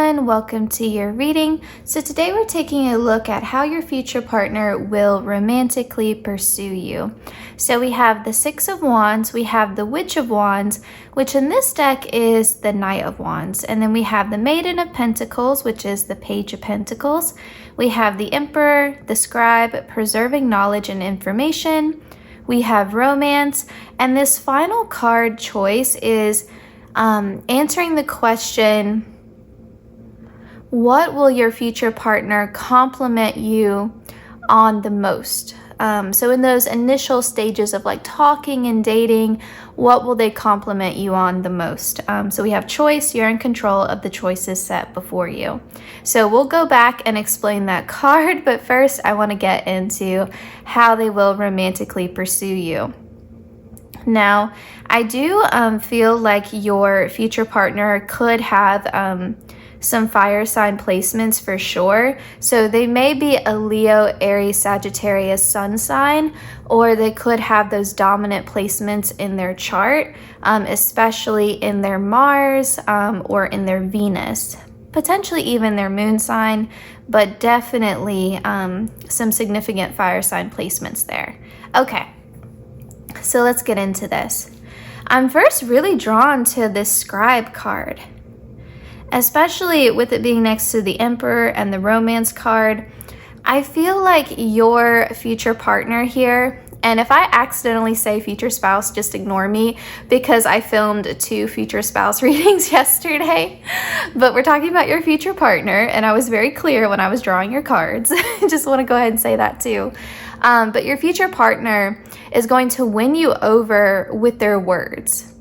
everyone, welcome to your reading. So today we're taking a look at how your future partner will romantically pursue you. So we have the Six of Wands, we have the Witch of Wands, which in this deck is the Knight of Wands, and then we have the Maiden of Pentacles, which is the Page of Pentacles. We have the Emperor, the Scribe, preserving knowledge and information. We have Romance, and this final card choice is answering the question, what will your future partner compliment you on the most? So in those initial stages of like talking and dating, what will they compliment you on the most? So we have choice, you're in control of the choices set before you. So we'll go back and explain that card, but first I want to get into how they will romantically pursue you. Now, I do feel like your future partner could have some fire sign placements for sure. So they may be a Leo, Aries, Sagittarius sun sign, or they could have those dominant placements in their chart, especially in their Mars or in their Venus, potentially even their moon sign, but definitely some significant fire sign placements there. Okay. So let's get into this. I'm first really drawn to this Scribe card, especially with it being next to the Emperor and the Romance card. I feel like your future partner here, and if I accidentally say future spouse, just ignore me because I filmed 2 future spouse readings yesterday. But we're talking about your future partner, and I was very clear when I was drawing your cards. Just want to go ahead and say that too. But your future partner is going to win you over with their words,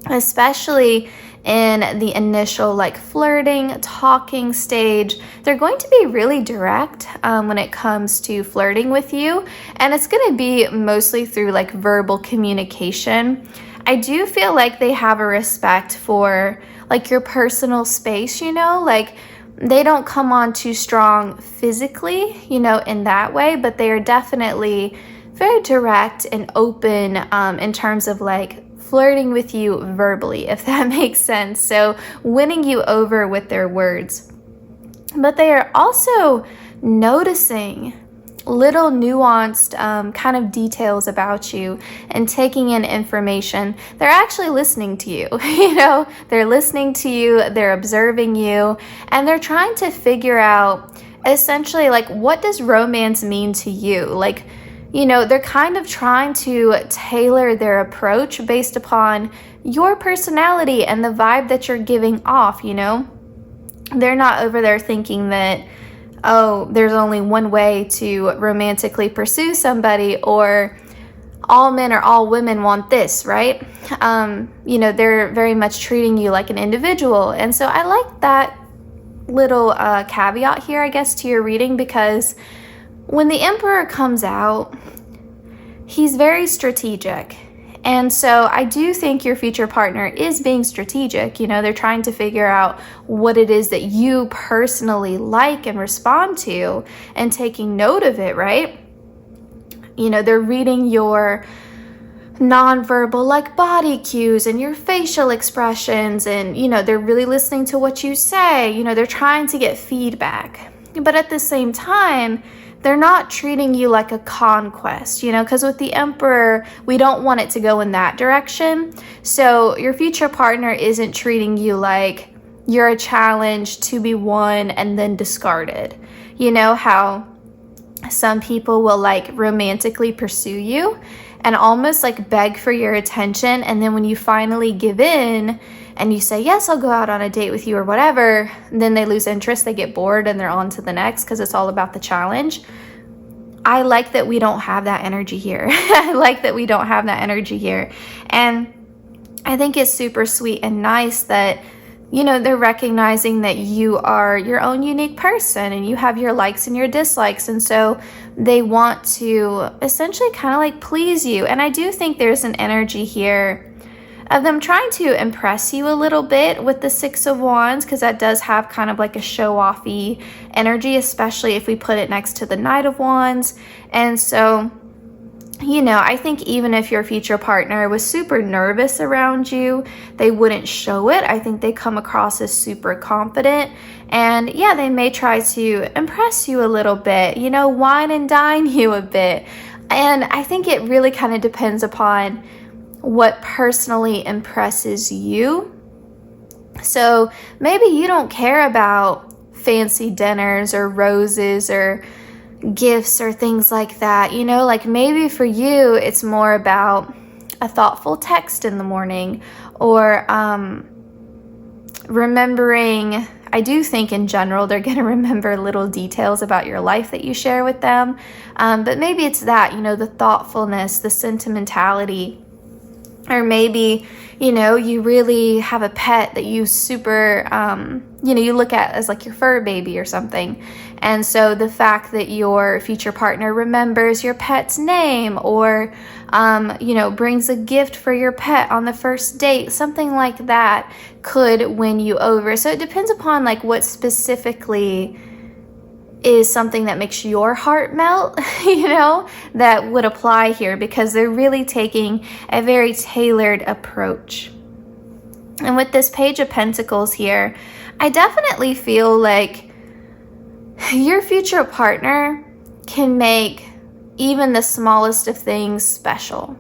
especially in the initial like flirting, talking stage. They're going to be really direct when it comes to flirting with you, and it's going to be mostly through like verbal communication. I do feel like they have a respect for like your personal space, you know, like they don't come on too strong physically, you know, in that way, but they are definitely very direct and open in terms of like flirting with you verbally, if that makes sense. So winning you over with their words. But they are also noticing little nuanced kind of details about you and taking in information. They're actually listening to you, you know, they're listening to you, they're observing you, and they're trying to figure out essentially like, what does romance mean to you? Like, you know, they're kind of trying to tailor their approach based upon your personality and the vibe that you're giving off, you know? They're not over there thinking that, oh, there's only one way to romantically pursue somebody, or all men or all women want this, right? You know, they're very much treating you like an individual. And so I like that little caveat here, I guess, to your reading, because when the Emperor comes out, he's very strategic. And so I do think your future partner is being strategic. You know, they're trying to figure out what it is that you personally like and respond to and taking note of it, right? You know, they're reading your nonverbal like body cues and your facial expressions, and, you know, they're really listening to what you say. You know, they're trying to get feedback. But at the same time, they're not treating you like a conquest, you know, because with the Emperor, we don't want it to go in that direction. So your future partner isn't treating you like you're a challenge to be won and then discarded. You know how some people will like romantically pursue you and almost like beg for your attention, and then when you finally give in and you say, yes, I'll go out on a date with you or whatever, then they lose interest, they get bored, and they're on to the next because it's all about the challenge. I like that we don't have that energy here. I like that we don't have that energy here. And I think it's super sweet and nice that, you know, they're recognizing that you are your own unique person and you have your likes and your dislikes. And so they want to essentially kind of like please you. And I do think there's an energy here of them trying to impress you a little bit with the Six of Wands, because that does have kind of like a show-offy energy, especially if we put it next to the Knight of Wands. And so you know, I think even if your future partner was super nervous around you, they wouldn't show it. I think they come across as super confident. And yeah, they may try to impress you a little bit, you know, wine and dine you a bit. And I think it really kind of depends upon what personally impresses you. So maybe you don't care about fancy dinners or roses or gifts or things like that, you know, like maybe for you it's more about a thoughtful text in the morning, or remembering. I do think in general they're going to remember little details about your life that you share with them, but maybe it's that, you know, the thoughtfulness, the sentimentality. Or maybe, you know, you really have a pet that you super, you know, you look at as like your fur baby or something. And so the fact that your future partner remembers your pet's name, or, you know, brings a gift for your pet on the first date, something like that could win you over. So it depends upon like what specifically is something that makes your heart melt, you know, that would apply here, because they're really taking a very tailored approach. And with this Page of Pentacles here, I definitely feel like your future partner can make even the smallest of things special.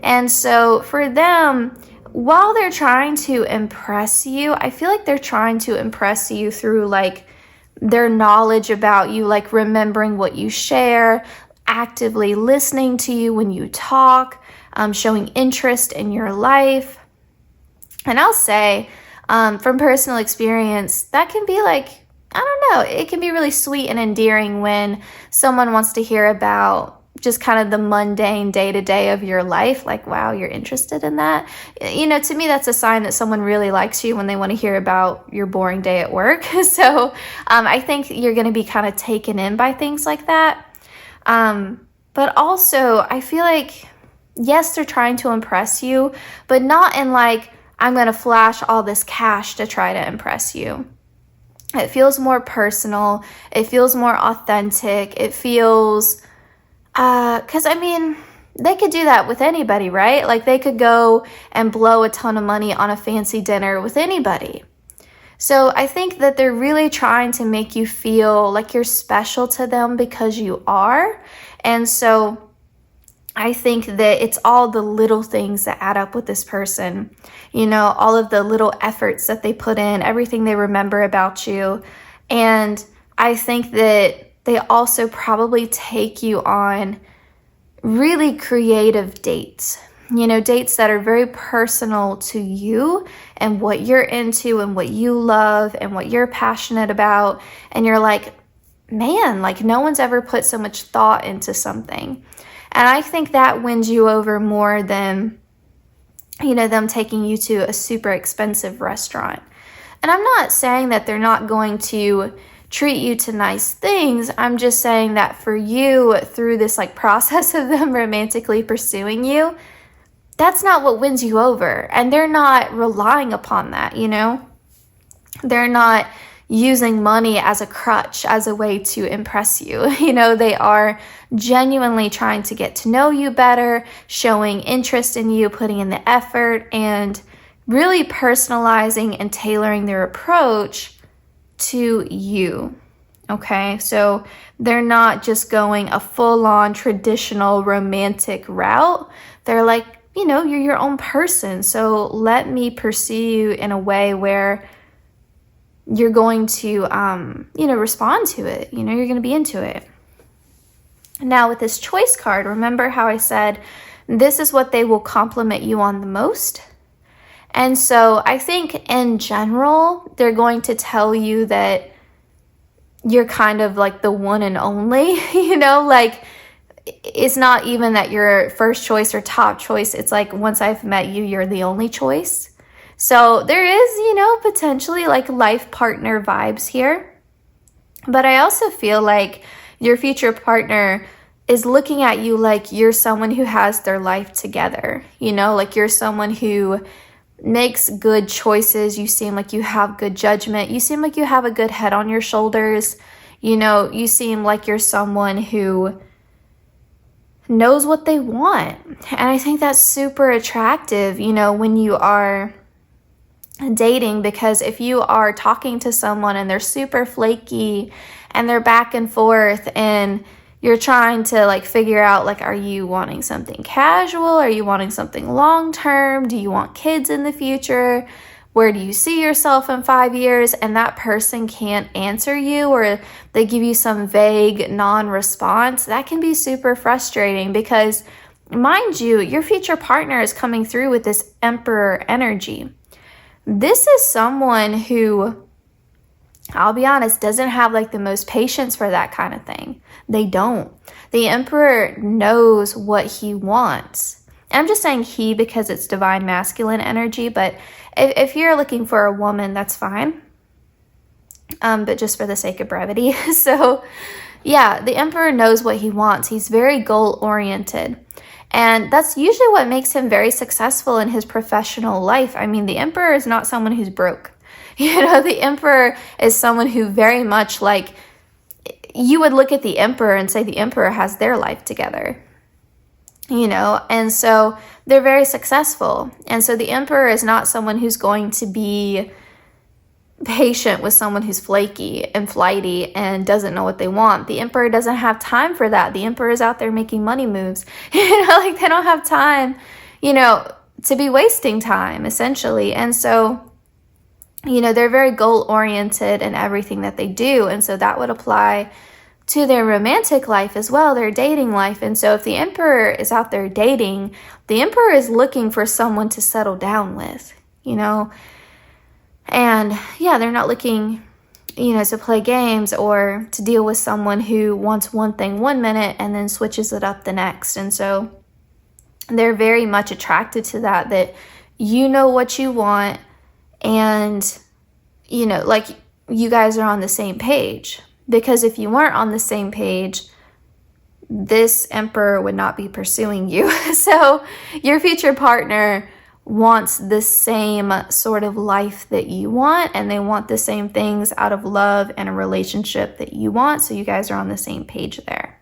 And so for them, while they're trying to impress you, I feel like they're trying to impress you through like their knowledge about you, like remembering what you share, actively listening to you when you talk, showing interest in your life. And I'll say, from personal experience, that can be like, I don't know, it can be really sweet and endearing when someone wants to hear about just kind of the mundane day-to-day of your life. Like, wow, you're interested in that? You know, to me, that's a sign that someone really likes you when they want to hear about your boring day at work. So I think you're going to be kind of taken in by things like that. But also, I feel like, yes, they're trying to impress you, but not in like, I'm going to flash all this cash to try to impress you. It feels more personal. It feels more authentic. It feels... because I mean, they could do that with anybody, right? Like they could go and blow a ton of money on a fancy dinner with anybody. So I think that they're really trying to make you feel like you're special to them because you are. And so I think that it's all the little things that add up with this person. You know, all of the little efforts that they put in, everything they remember about you. And I think that they also probably take you on really creative dates, you know, dates that are very personal to you and what you're into and what you love and what you're passionate about. And you're like, man, like no one's ever put so much thought into something. And I think that wins you over more than, you know, them taking you to a super expensive restaurant. And I'm not saying that they're not going to treat you to nice things. I'm just saying that for you, through this like process of them romantically pursuing you, that's not what wins you over. And they're not relying upon that, you know? They're not using money as a crutch, as a way to impress you. You know, they are genuinely trying to get to know you better, showing interest in you, putting in the effort, and really personalizing and tailoring their approach to you. Okay, so they're not just going a full-on traditional romantic route. They're like, you know, you're your own person, so let me pursue you in a way where you're going to, you know, respond to it. You know, you're going to be into it. Now with this choice card, remember how I said this is what they will compliment you on the most? And so I think in general, they're going to tell you that you're kind of like the one and only, you know, like it's not even that you're first choice or top choice. It's like once I've met you, you're the only choice. So there is, you know, potentially like life partner vibes here. But I also feel like your future partner is looking at you like you're someone who has their life together, you know, like you're someone who makes good choices. You seem like you have good judgment. You seem like you have a good head on your shoulders. You know, you seem like you're someone who knows what they want. And I think that's super attractive, you know, when you are dating, because if you are talking to someone and they're super flaky and they're back and forth and you're trying to like figure out like, are you wanting something casual? Are you wanting something long term? Do you want kids in the future? Where do you see yourself in 5 years? And that person can't answer you, or they give you some vague non-response. That can be super frustrating because, mind you, your future partner is coming through with this Emperor energy. This is someone who, I'll be honest, doesn't have like the most patience for that kind of thing. They don't. The Emperor knows what he wants. I'm just saying he because it's divine masculine energy, but if you're looking for a woman, that's fine. But just for the sake of brevity. So yeah, the Emperor knows what he wants. He's very goal oriented. And that's usually what makes him very successful in his professional life. I mean, the Emperor is not someone who's broke. You know, the Emperor is someone who very much like, you would look at the Emperor and say the Emperor has their life together. You know, and so they're very successful. And so the Emperor is not someone who's going to be patient with someone who's flaky and flighty and doesn't know what they want. The Emperor doesn't have time for that. The Emperor is out there making money moves. You know, like they don't have time, you know, to be wasting time essentially. And so, you know, they're very goal oriented in everything that they do. And so that would apply to their romantic life as well, their dating life. And so if the Emperor is out there dating, the Emperor is looking for someone to settle down with, you know. And yeah, they're not looking, you know, to play games or to deal with someone who wants one thing 1 minute and then switches it up the next. And so they're very much attracted to that you know what you want and, you know, like you guys are on the same page. Because if you weren't on the same page, this Emperor would not be pursuing you. So your future partner wants the same sort of life that you want, and they want the same things out of love and a relationship that you want. So you guys are on the same page there.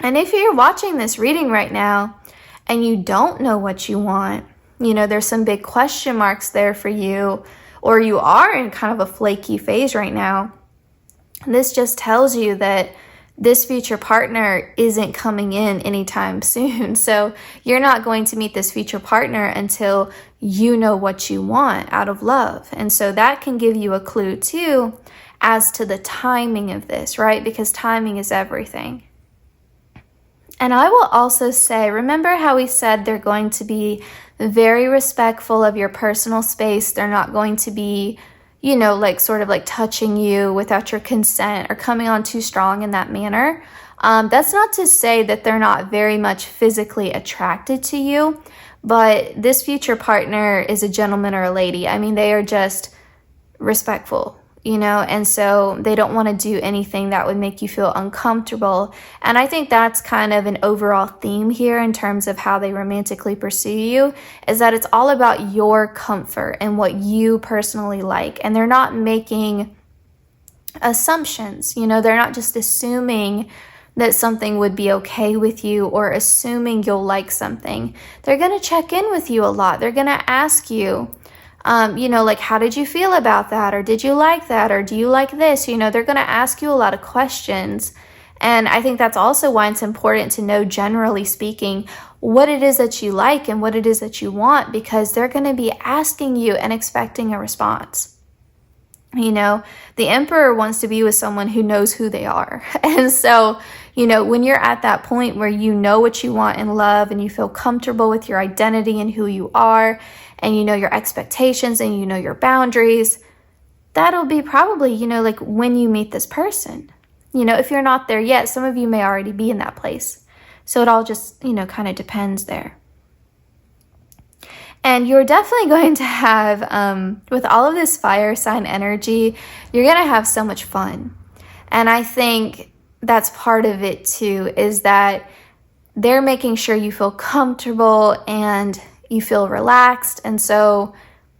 And if you're watching this reading right now and you don't know what you want, you know, there's some big question marks there for you, or you are in kind of a flaky phase right now, this just tells you that this future partner isn't coming in anytime soon. So you're not going to meet this future partner until you know what you want out of love. And so that can give you a clue too as to the timing of this, right? Because timing is everything. And I will also say, remember how we said they're going to be very respectful of your personal space. They're not going to be, you know, like sort of like touching you without your consent or coming on too strong in that manner. That's not to say that they're not very much physically attracted to you, but this future partner is a gentleman or a lady. I mean, they are just respectful, you know, and so they don't want to do anything that would make you feel uncomfortable. And I think that's kind of an overall theme here in terms of how they romantically pursue you, is that it's all about your comfort and what you personally like. And they're not making assumptions, you know, they're not just assuming that something would be okay with you or assuming you'll like something. They're going to check in with you a lot. They're going to ask you, you know, like, how did you feel about that? Or did you like that? Or do you like this? You know, they're going to ask you a lot of questions. And I think that's also why it's important to know, generally speaking, what it is that you like and what it is that you want, because they're going to be asking you and expecting a response. You know, the Emperor wants to be with someone who knows who they are. And so, you know, when you're at that point where you know what you want in love and you feel comfortable with your identity and who you are, and you know your expectations and you know your boundaries, that'll be probably, you know, like when you meet this person. You know, if you're not there yet, some of you may already be in that place. So it all just, you know, kind of depends there. And you're definitely going to have, with all of this fire sign energy, you're going to have so much fun. And I think that's part of it too, is that they're making sure you feel comfortable and you feel relaxed. And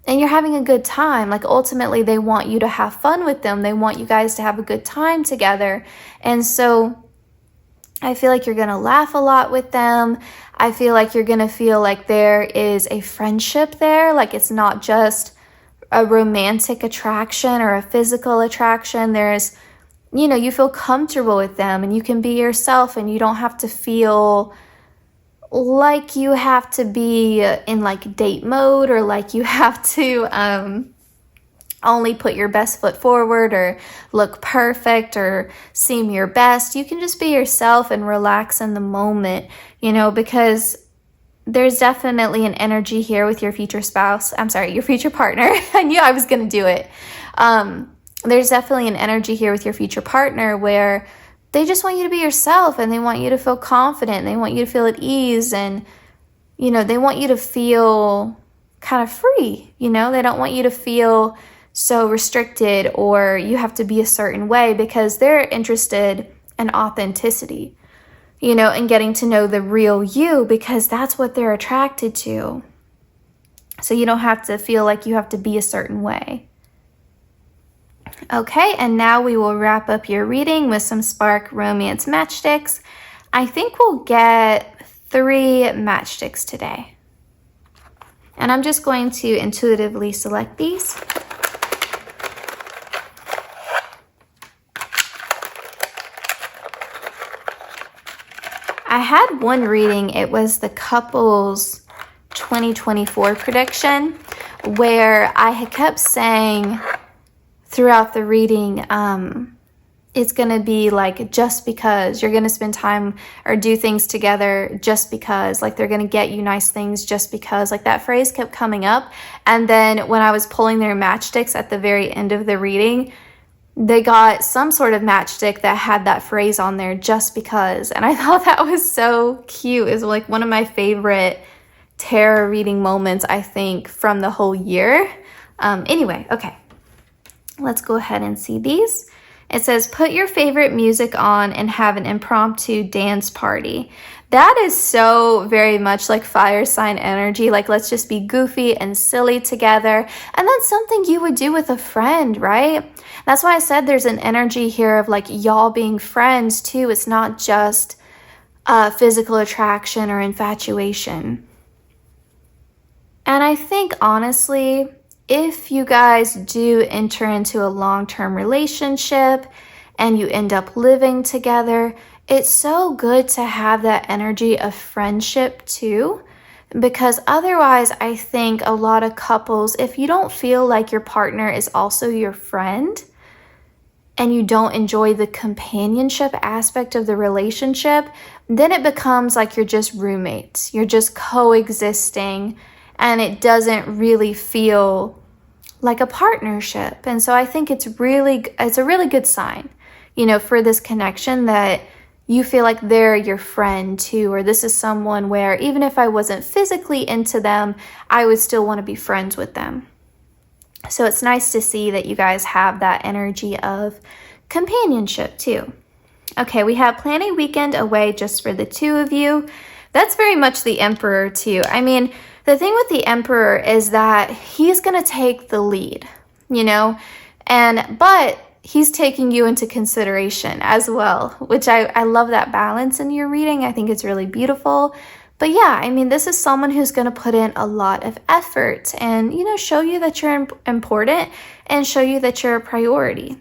you're having a good time. Like ultimately they want you to have fun with them. They want you guys to have a good time together. And so I feel like you're going to laugh a lot with them. I feel like you're going to feel like there is a friendship there. Like it's not just a romantic attraction or a physical attraction. There's, you feel comfortable with them and you can be yourself and you don't have to feel like you have to be in like date mode or like you have to only put your best foot forward or look perfect or seem your best. You can just be yourself and relax in the moment, because there's definitely an energy here with your future spouse. I'm sorry, your future partner. I knew I was going to do it. There's definitely an energy here with your future partner where they just want you to be yourself and they want you to feel confident. They want you to feel at ease and, they want you to feel kind of free. They don't want you to feel so restricted or you have to be a certain way because they're interested in authenticity, and getting to know the real you because that's what they're attracted to. So you don't have to feel like you have to be a certain way. Okay, and now we will wrap up your reading with some Spark Romance matchsticks. I think we'll get 3 matchsticks today. And I'm just going to intuitively select these. I had one reading, it was the couple's 2024 prediction, where I had kept saying throughout the reading, it's going to be like just because you're going to spend time or do things together just because, like they're going to get you nice things just because, like that phrase kept coming up. And then when I was pulling their matchsticks at the very end of the reading, they got some sort of matchstick that had that phrase on there, just because. And I thought that was so cute. It was like one of my favorite tarot reading moments, I think, from the whole year. Anyway, okay. Let's go ahead and see these. It says, put your favorite music on and have an impromptu dance party. That is so very much like fire sign energy. Like, let's just be goofy and silly together. And that's something you would do with a friend, right? That's why I said there's an energy here of like y'all being friends too. It's not just physical attraction or infatuation. And I think honestly, if you guys do enter into a long-term relationship and you end up living together, it's so good to have that energy of friendship too, because otherwise I think a lot of couples, if you don't feel like your partner is also your friend and you don't enjoy the companionship aspect of the relationship, then it becomes like you're just roommates, you're just coexisting, and it doesn't really feel like a partnership. And so I think it's a really good sign, for this connection that you feel like they're your friend too, or this is someone where even if I wasn't physically into them, I would still want to be friends with them. So it's nice to see that you guys have that energy of companionship too. Okay, we have plan a weekend away just for the two of you. That's very much the Emperor too. I mean, the thing with the Emperor is that he's going to take the lead, but he's taking you into consideration as well, which I love that balance in your reading. I think it's really beautiful. But yeah, I mean, this is someone who's going to put in a lot of effort and, show you that you're important and show you that you're a priority.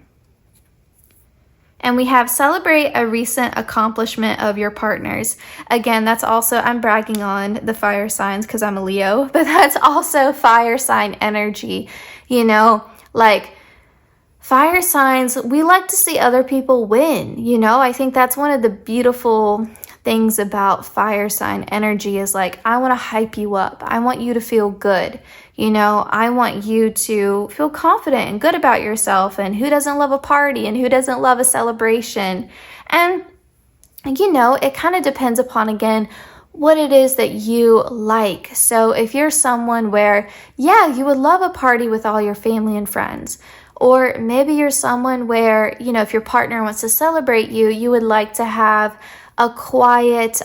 And we have celebrate a recent accomplishment of your partners. Again, that's also, I'm bragging on the fire signs because I'm a Leo, but that's also fire sign energy. Like fire signs, we like to see other people win. I think that's one of the beautiful things about fire sign energy is like, I want to hype you up. I want you to feel good. I want you to feel confident and good about yourself, and who doesn't love a party and who doesn't love a celebration? And, it kind of depends upon, again, what it is that you like. So if you're someone where, you would love a party with all your family and friends, or maybe you're someone where, if your partner wants to celebrate you, you would like to have a quiet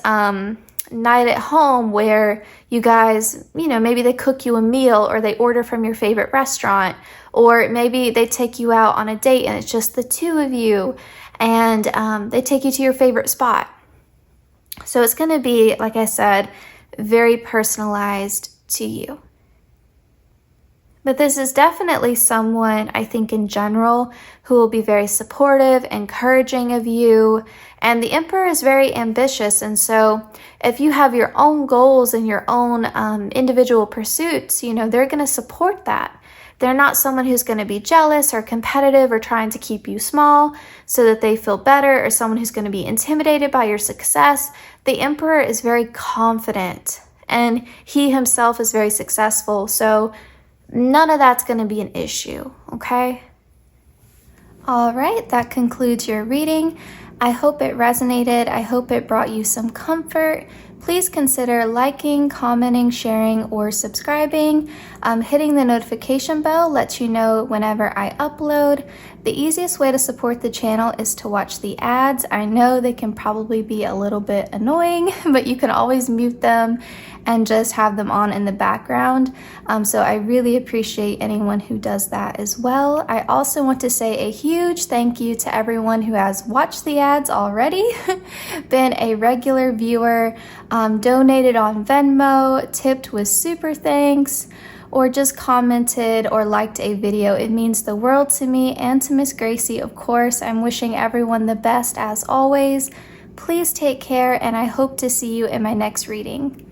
night at home where you guys, maybe they cook you a meal or they order from your favorite restaurant, or maybe they take you out on a date and it's just the two of you and they take you to your favorite spot. So it's going to be, like I said, very personalized to you. But this is definitely someone, I think in general, who will be very supportive, encouraging of you. And the Emperor is very ambitious. And so if you have your own goals and your own individual pursuits, you know, they're going to support that. They're not someone who's going to be jealous or competitive or trying to keep you small so that they feel better, or someone who's going to be intimidated by your success. The Emperor is very confident and he himself is very successful. So none of that's going to be an issue, okay? All right, that concludes your reading. I hope it resonated. I hope it brought you some comfort. Please consider liking, commenting, sharing, or subscribing. Hitting the notification bell lets you know whenever I upload. The easiest way to support the channel is to watch the ads. I know they can probably be a little bit annoying, but you can always mute them and just have them on in the background. So I really appreciate anyone who does that as well. I also want to say a huge thank you to everyone who has watched the ads already, been a regular viewer, donated on Venmo, tipped with SuperThanks, or just commented or liked a video. It means the world to me and to Miss Gracie, of course. I'm wishing everyone the best as always. Please take care, and I hope to see you in my next reading.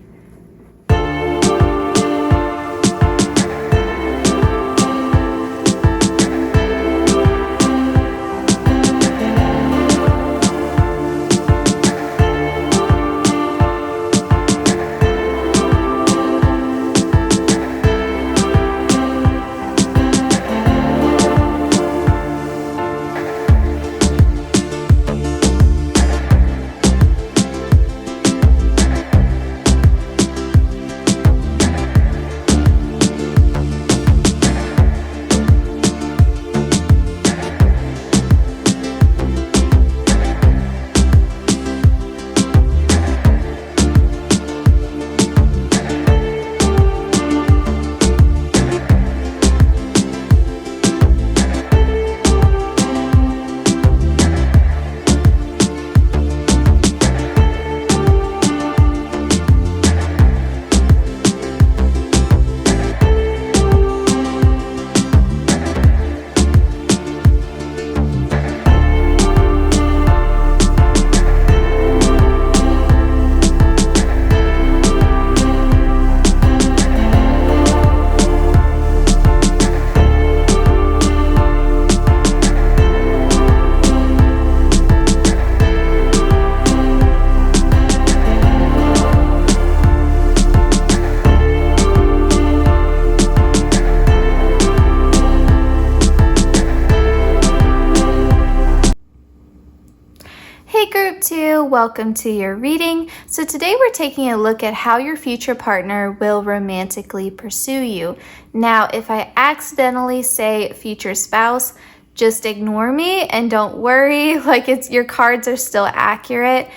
Welcome to your reading. So today we're taking a look at how your future partner will romantically pursue you. Now, if I accidentally say future spouse, just ignore me and don't worry, like your cards are still accurate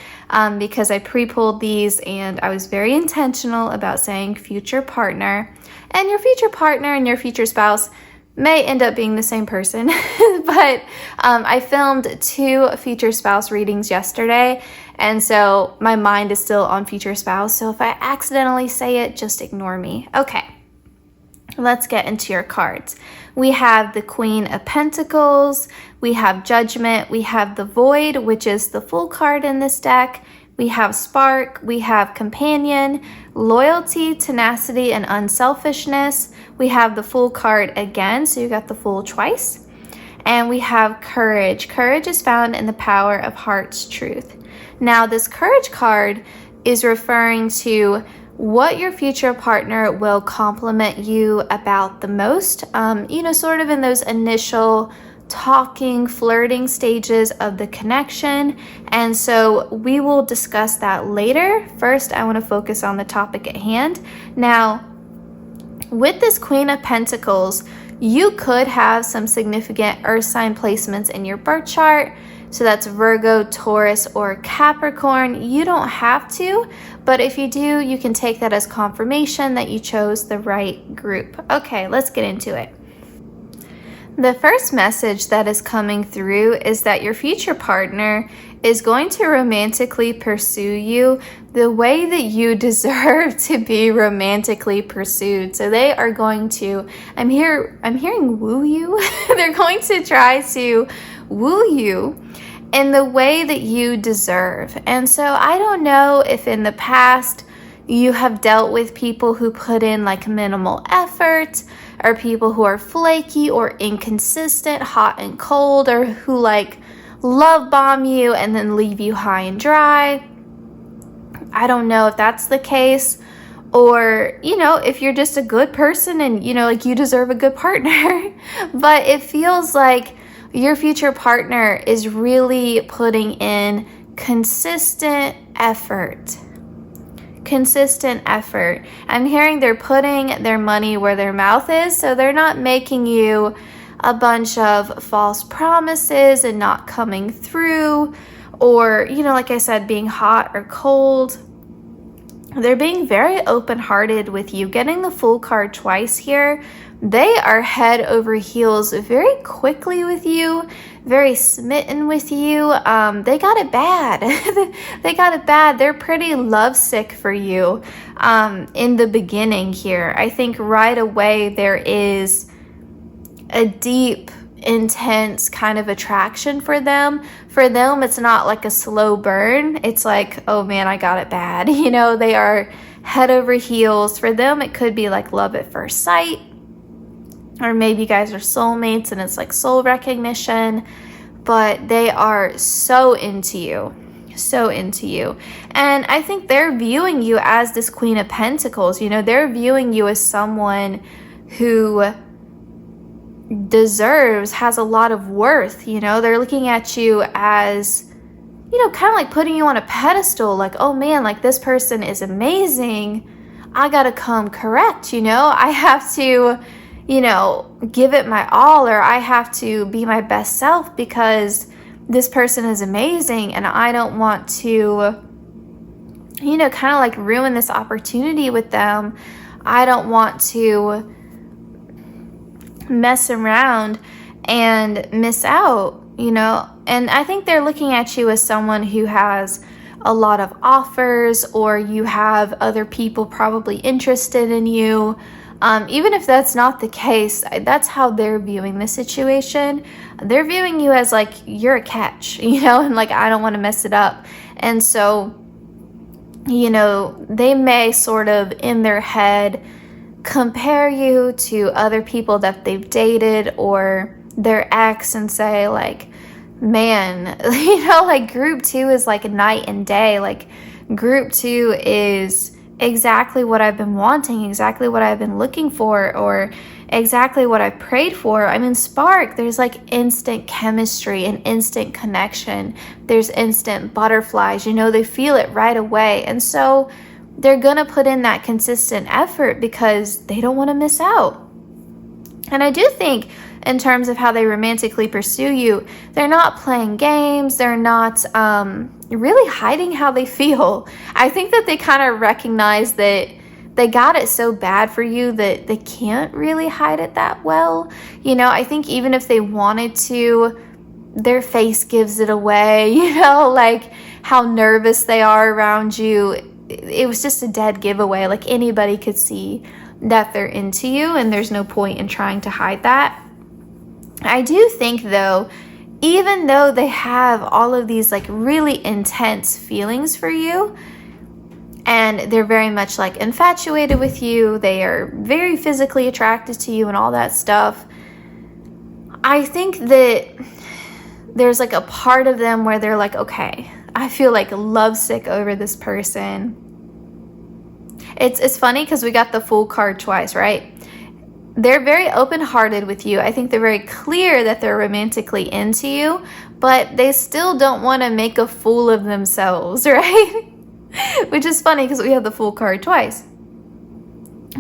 because I pre-pulled these and I was very intentional about saying future partner. And your future partner and your future spouse may end up being the same person, but I filmed 2 future spouse readings yesterday, and so my mind is still on future spouse, so if I accidentally say it, just ignore me. Okay, let's get into your cards. We have the Queen of Pentacles, we have Judgment, we have the Void, which is the full card in this deck, we have Spark, we have Companion, Loyalty, Tenacity, and Unselfishness. We have the Fool card again, so you got the Fool twice. And we have Courage. Courage is found in the power of heart's truth. Now, this Courage card is referring to what your future partner will compliment you about the most, sort of in those initial talking, flirting stages of the connection. And so we will discuss that later. First, I want to focus on the topic at hand. Now, with this Queen of Pentacles, you could have some significant earth sign placements in your birth chart. So that's Virgo, Taurus, or Capricorn. You don't have to, but if you do, you can take that as confirmation that you chose the right group. Okay, let's get into it. The first message that is coming through is that your future partner is going to romantically pursue you the way that you deserve to be romantically pursued. So they are going to, I'm hearing woo you. They're going to try to woo you in the way that you deserve. And so I don't know if in the past you have dealt with people who put in like minimal effort, or people who are flaky or inconsistent, hot and cold, or who like love bomb you and then leave you high and dry. I don't know if that's the case, or, you know, if you're just a good person and, you know, like you deserve a good partner. But it feels like your future partner is really putting in consistent effort. I'm hearing they're putting their money where their mouth is, so they're not making you a bunch of false promises and not coming through, or, you know, like I said, being hot or cold. They're being very open-hearted with you. Getting the Fool card twice here, they are head over heels very quickly with you, very smitten with you. They got it bad. They got it bad. They're pretty lovesick for you in the beginning here. I think right away there is a deep, intense kind of attraction for them. For them, it's not like a slow burn. It's like, oh man, I got it bad. You know, they are head over heels. For them, it could be like love at first sight, or maybe you guys are soulmates and it's like soul recognition, but they are so into you. And I think they're viewing you as this Queen of Pentacles. You know, they're viewing you as someone who has a lot of worth. You know, they're looking at you as, you know, kind of like putting you on a pedestal, like, oh man, like this person is amazing. I gotta come correct, you know, I have to, you know, give it my all, or I have to be my best self because this person is amazing and I don't want to, you know, kind of like ruin this opportunity with them. I don't want to mess around and miss out, you know. And I think they're looking at you as someone who has a lot of offers, or you have other people probably interested in you. Even if that's not the case, that's how they're viewing the situation. They're viewing you as like you're a catch, you know, and like I don't want to mess it up. And so, you know, they may sort of in their head compare you to other people that they've dated or their ex and say like, man, you know, like group 2 is like night and day. Like group 2 is exactly what I've been wanting, exactly what I've been looking for, or exactly what I've prayed for. I mean, Spark, there's like instant chemistry and instant connection. There's instant butterflies, you know, they feel it right away. And so they're going to put in that consistent effort because they don't want to miss out. And I do think in terms of how they romantically pursue you, they're not playing games. They're not really hiding how they feel. I think that they kind of recognize that they got it so bad for you that they can't really hide it that well. You know, I think even if they wanted to, their face gives it away, you know, like how nervous they are around you. It was just a dead giveaway. Like anybody could see that they're into you, and there's no point in trying to hide that. I do think though, even though they have all of these like really intense feelings for you, and they're very much like infatuated with you, they are very physically attracted to you and all that stuff, I think that there's like a part of them where they're like, okay, I feel like lovesick over this person. It's funny because we got the Fool card twice, right? They're very open-hearted with you. I think they're very clear that they're romantically into you, but they still don't want to make a fool of themselves, right? Which is funny because we have the Fool card twice.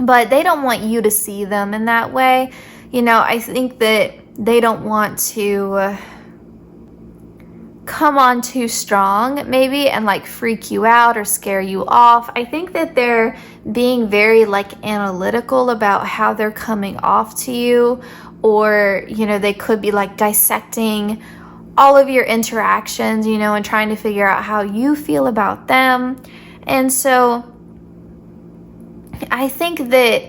But they don't want you to see them in that way. You know, I think that they don't want to come on too strong maybe and like freak you out or scare you off. I think that they're being very like analytical about how they're coming off to you, or you know, they could be like dissecting all of your interactions, you know, and trying to figure out how you feel about them. And so I think that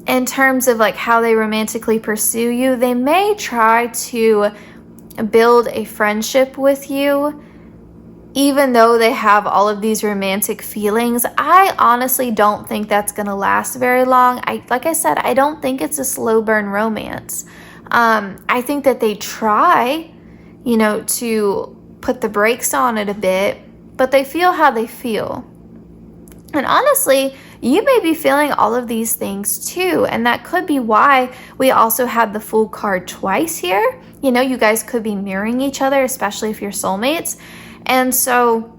in terms of like how they romantically pursue you, they may try to build a friendship with you, even though they have all of these romantic feelings. I honestly don't think that's going to last very long. Like I said, I don't think it's a slow burn romance. I think that they try, you know, to put the brakes on it a bit, but they feel how they feel. And honestly, you may be feeling all of these things too, and that could be why we also had the Fool card twice here. You know, you guys could be mirroring each other, especially if you're soulmates. And so,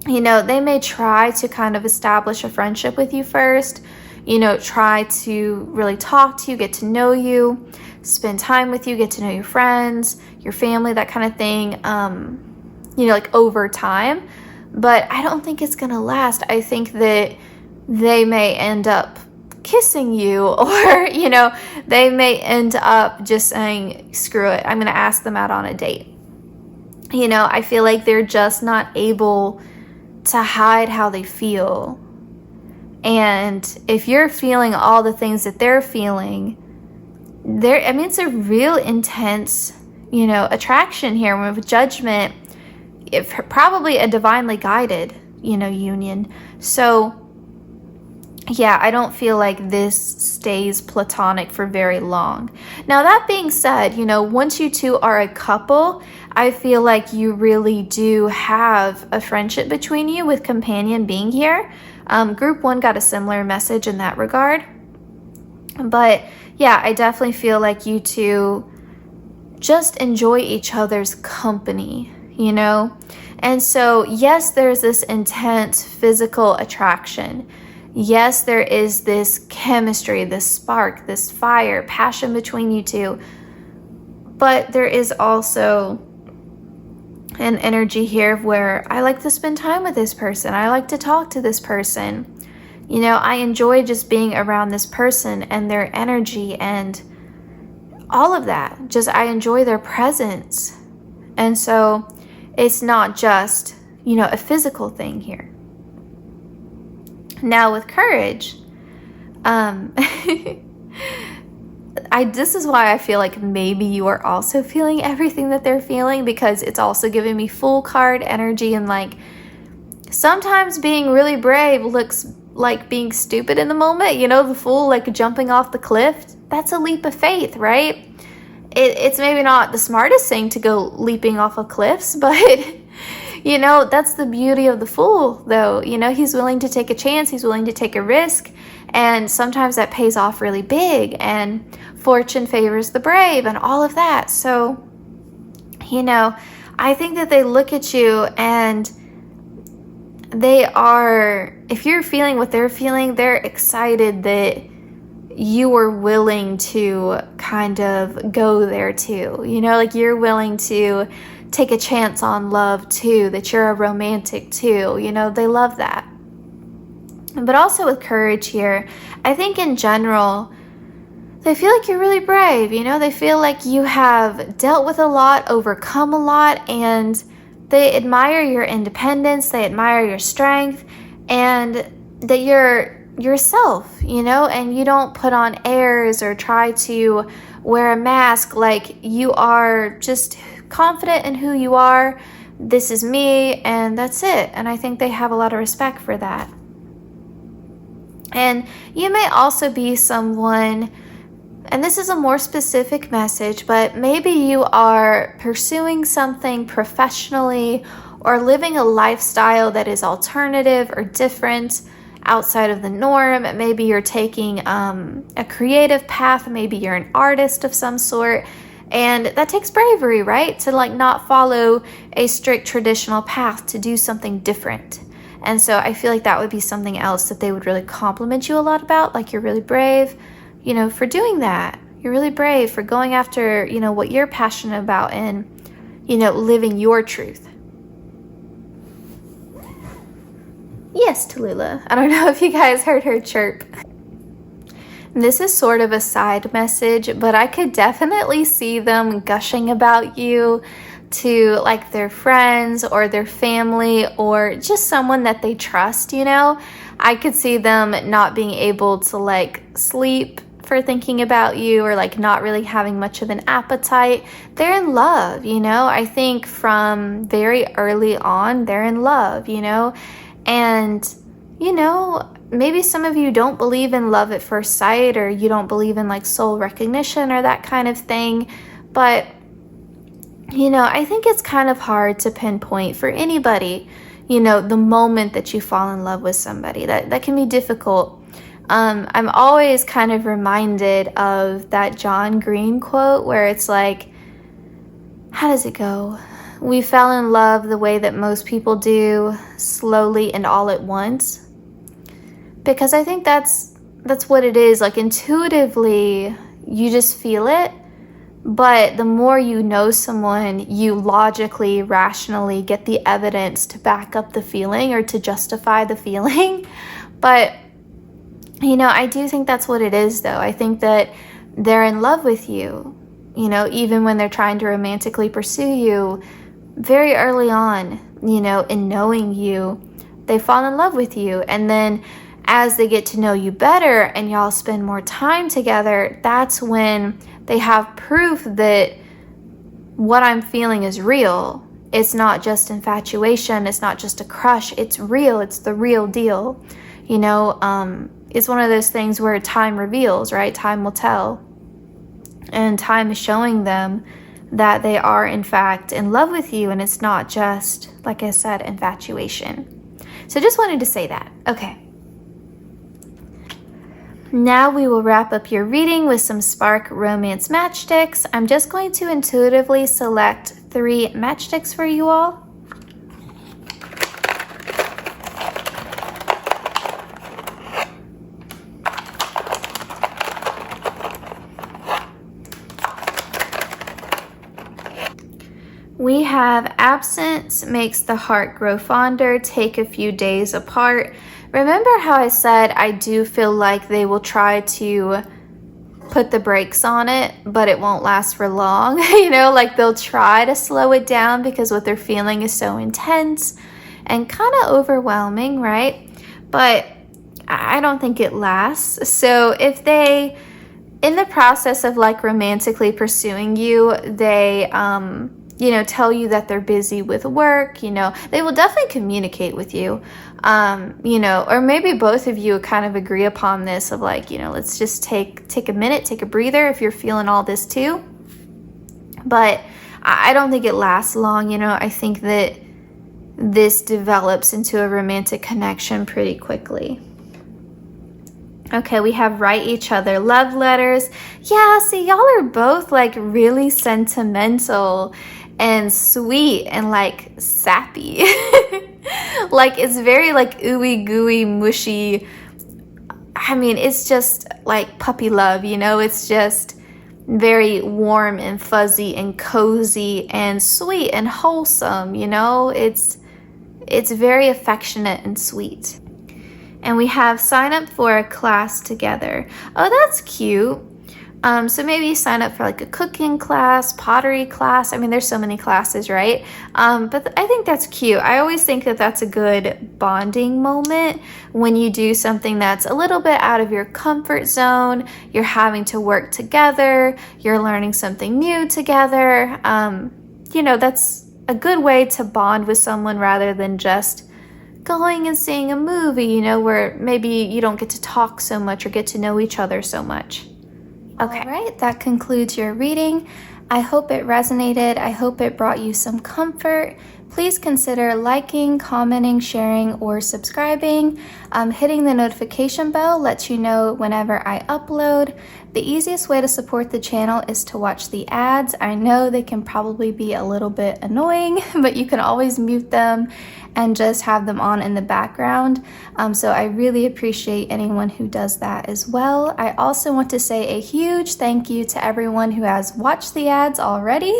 you know, they may try to kind of establish a friendship with you first, you know, try to really talk to you, get to know you, spend time with you, get to know your friends, your family, that kind of thing, you know, like over time. But I don't think it's going to last. I think that they may end up kissing you, or, you know, they may end up just saying, screw it, I'm going to ask them out on a date. You know, I feel like they're just not able to hide how they feel. And if you're feeling all the things that they're feeling, I mean, it's a real intense, you know, attraction here with Judgment, if probably a divinely guided, you know, union. So yeah, I don't feel like this stays platonic for very long. Now, that being said, you know, once you two are a couple, I feel like you really do have a friendship between you, with Companion being here. Group 1 got a similar message in that regard. But yeah, I definitely feel like you two just enjoy each other's company, you know? And so, yes, there's this intense physical attraction. Yes, there is this chemistry, this spark, this fire, passion between you two. But there is also an energy here where I like to spend time with this person. I like to talk to this person. You know, I enjoy just being around this person and their energy and all of that. Just, I enjoy their presence. And so it's not just, you know, a physical thing here. Now with Courage, this is why I feel like maybe you are also feeling everything that they're feeling, because it's also giving me Fool card energy, and like sometimes being really brave looks like being stupid in the moment. You know, the Fool like jumping off the cliff, that's a leap of faith, right? It's maybe not the smartest thing to go leaping off of cliffs, but you know, that's the beauty of the Fool, though. You know, he's willing to take a chance, he's willing to take a risk, and sometimes that pays off really big, and fortune favors the brave and all of that. So, you know, I think that they look at you and they are, if you're feeling what they're feeling, they're excited that you were willing to kind of go there too. You know, like you're willing to take a chance on love too, that you're a romantic too. You know, they love that. But also with Courage here, I think in general, they feel like you're really brave. You know, they feel like you have dealt with a lot, overcome a lot, and they admire your independence, they admire your strength, and that you're yourself, you know, and you don't put on airs or try to wear a mask. Like, you are just confident in who you are. This is me, and that's it. And I think they have a lot of respect for that. And you may also be someone, and this is a more specific message, but maybe you are pursuing something professionally or living a lifestyle that is alternative or different, outside of the norm. Maybe you're taking a creative path. Maybe you're an artist of some sort. And that takes bravery, right? To like not follow a strict traditional path, to do something different. And so I feel like that would be something else that they would really compliment you a lot about. Like, you're really brave, you know, for doing that. You're really brave for going after, you know, what you're passionate about and, you know, living your truth. Yes, Tallulah. I don't know if you guys heard her chirp. This is sort of a side message, but I could definitely see them gushing about you to like their friends or their family or just someone that they trust, you know? I could see them not being able to like sleep for thinking about you, or like not really having much of an appetite. They're in love, you know? I think from very early on, they're in love, you know? And, you know, maybe some of you don't believe in love at first sight, or you don't believe in like soul recognition or that kind of thing. But, you know, I think it's kind of hard to pinpoint for anybody, you know, the moment that you fall in love with somebody. That can be difficult. I'm always kind of reminded of that John Green quote where it's like, how does it go? We fell in love the way that most people do, slowly and all at once. Because I think that's what it is. Like intuitively, you just feel it. But the more you know someone, you logically, rationally get the evidence to back up the feeling or to justify the feeling. But, you know, I do think that's what it is, though. I think that they're in love with you, you know, even when they're trying to romantically pursue you. Very early on, you know, in knowing you, they fall in love with you. And then as they get to know you better and y'all spend more time together, that's when they have proof that what I'm feeling is real. It's not just infatuation. It's not just a crush. It's real. It's the real deal. You know, it's one of those things where time reveals, right? Time will tell. And time is showing them that they are, in fact, in love with you. And it's not just, like I said, infatuation. So just wanted to say that. Okay. Now we will wrap up your reading with some Spark Romance matchsticks. I'm just going to intuitively select 3 matchsticks for you all. We have absence makes the heart grow fonder, take a few days apart. Remember how I said I do feel like they will try to put the brakes on it, but it won't last for long. You know, like they'll try to slow it down because what they're feeling is so intense and kind of overwhelming, right? But I don't think it lasts. So if they, in the process of like romantically pursuing you, they, you know, tell you that they're busy with work, you know, they will definitely communicate with you, you know, or maybe both of you kind of agree upon this of like, you know, let's just take a minute, take a breather if you're feeling all this too. But I don't think it lasts long, you know. I think that this develops into a romantic connection pretty quickly. Okay, we have write each other love letters. Yeah, see, y'all are both like really sentimental and sweet and like sappy. Like it's very like ooey gooey mushy. I mean, it's just like puppy love, you know. It's just very warm and fuzzy and cozy and sweet and wholesome, you know. It's very affectionate and sweet. And we have sign up for a class together. Oh, that's cute. So maybe sign up for like a cooking class, pottery class. I mean, there's so many classes, right? But I think that's cute. I always think that that's a good bonding moment when you do something that's a little bit out of your comfort zone. You're having to work together. You're learning something new together. You know, that's a good way to bond with someone rather than just going and seeing a movie, you know, where maybe you don't get to talk so much or get to know each other so much. Okay. All right, that concludes your reading. I hope it resonated. I hope it brought you some comfort. Please consider liking, commenting, sharing, or subscribing. Hitting the notification bell lets you know whenever I upload. The easiest way to support the channel is to watch the ads. I know they can probably be a little bit annoying, but you can always mute them and just have them on in the background. So I really appreciate anyone who does that as well. I also want to say a huge thank you to everyone who has watched the ads already,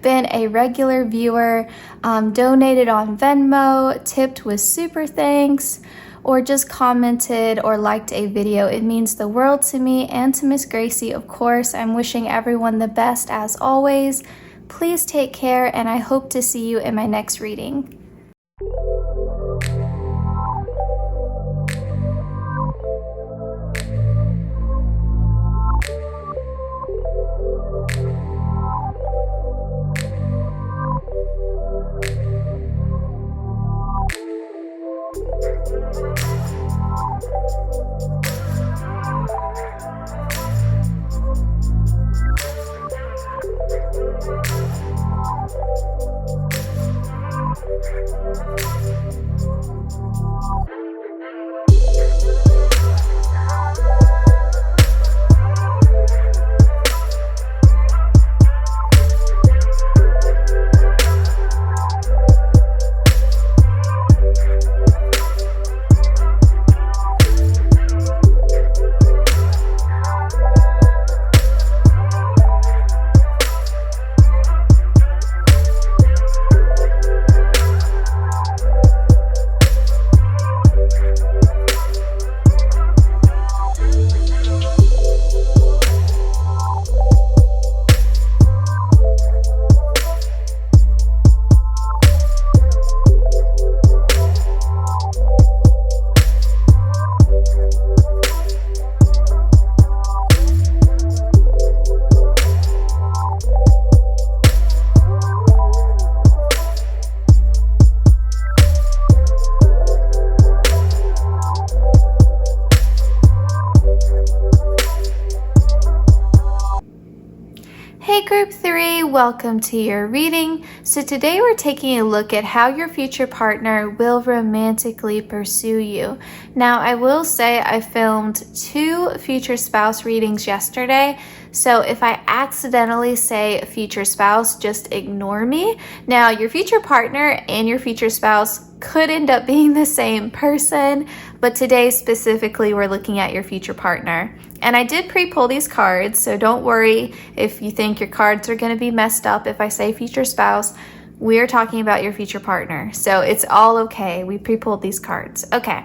been a regular viewer, donated on Venmo, tipped with SuperThanks, or just commented or liked a video. It means the world to me and to Miss Gracie, of course. I'm wishing everyone the best as always. Please take care, and I hope to see you in my next reading. Hey Group 3, welcome to your reading. So today we're taking a look at how your future partner will romantically pursue you. Now I will say I filmed 2 future spouse readings yesterday, so if I accidentally say future spouse, just ignore me. Now your future partner and your future spouse could end up being the same person, but today specifically we're looking at your future partner. And I did pre-pull these cards, so don't worry if you think your cards are going to be messed up if I say future spouse. We're talking about your future partner, so it's all okay. We pre-pulled these cards. Okay.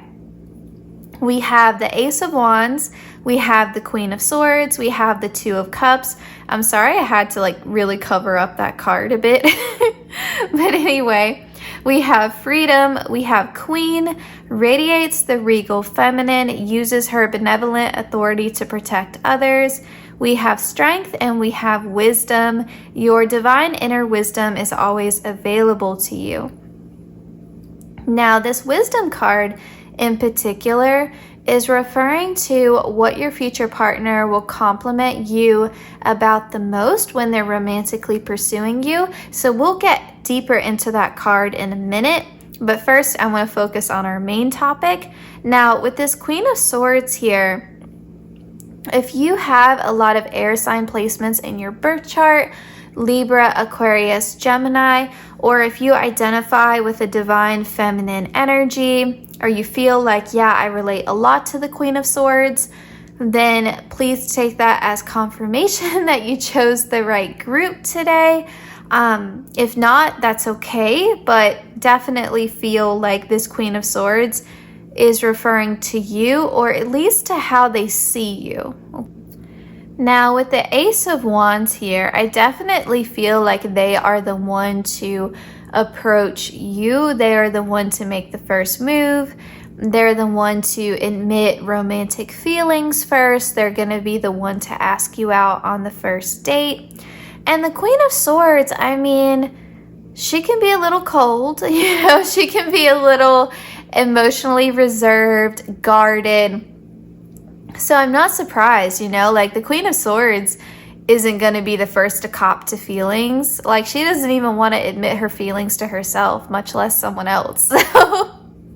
We have the Ace of Wands, we have the Queen of Swords, we have the Two of Cups. I'm sorry I had to really cover up that card a bit. But anyway, we have Freedom, we have Queen, radiates the regal feminine, uses her benevolent authority to protect others. We have Strength and we have Wisdom. Your divine inner wisdom is always available to you. Now, this Wisdom card in particular is referring to what your future partner will compliment you about the most when they're romantically pursuing you. So we'll get deeper into that card in a minute, but first I want to focus on our main topic. Now with this Queen of Swords here, if you have a lot of air sign placements in your birth chart, Libra, Aquarius, Gemini, or if you identify with a divine feminine energy, or you feel like, yeah, I relate a lot to the Queen of Swords, then please take that as confirmation that you chose the right group today. If not, that's okay, but definitely feel like this Queen of Swords is referring to you, or at least to how they see you. Now with the Ace of Wands here, I definitely feel like they are the one to approach you. They are the one to make the first move. They're the one to admit romantic feelings first. They're going to be the one to ask you out on the first date. And the Queen of Swords, I mean, she can be a little cold, she can be a little emotionally reserved, guarded. So I'm not surprised, the Queen of Swords isn't going to be the first to cop to feelings. She doesn't even want to admit her feelings to herself, much less someone else. So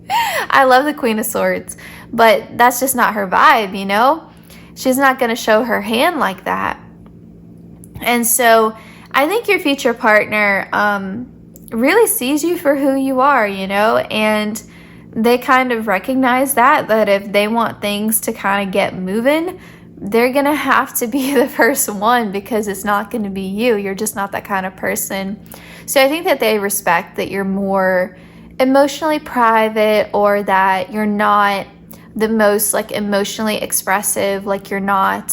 I love the Queen of Swords, but that's just not her vibe, She's not going to show her hand like that. And so I think your future partner really sees you for who you are, and they kind of recognize that if they want things to kind of get moving, they're going to have to be the first one, because it's not going to be you. You're just not that kind of person. So I think that they respect that you're more emotionally private, or that you're not the most like emotionally expressive. Like you're not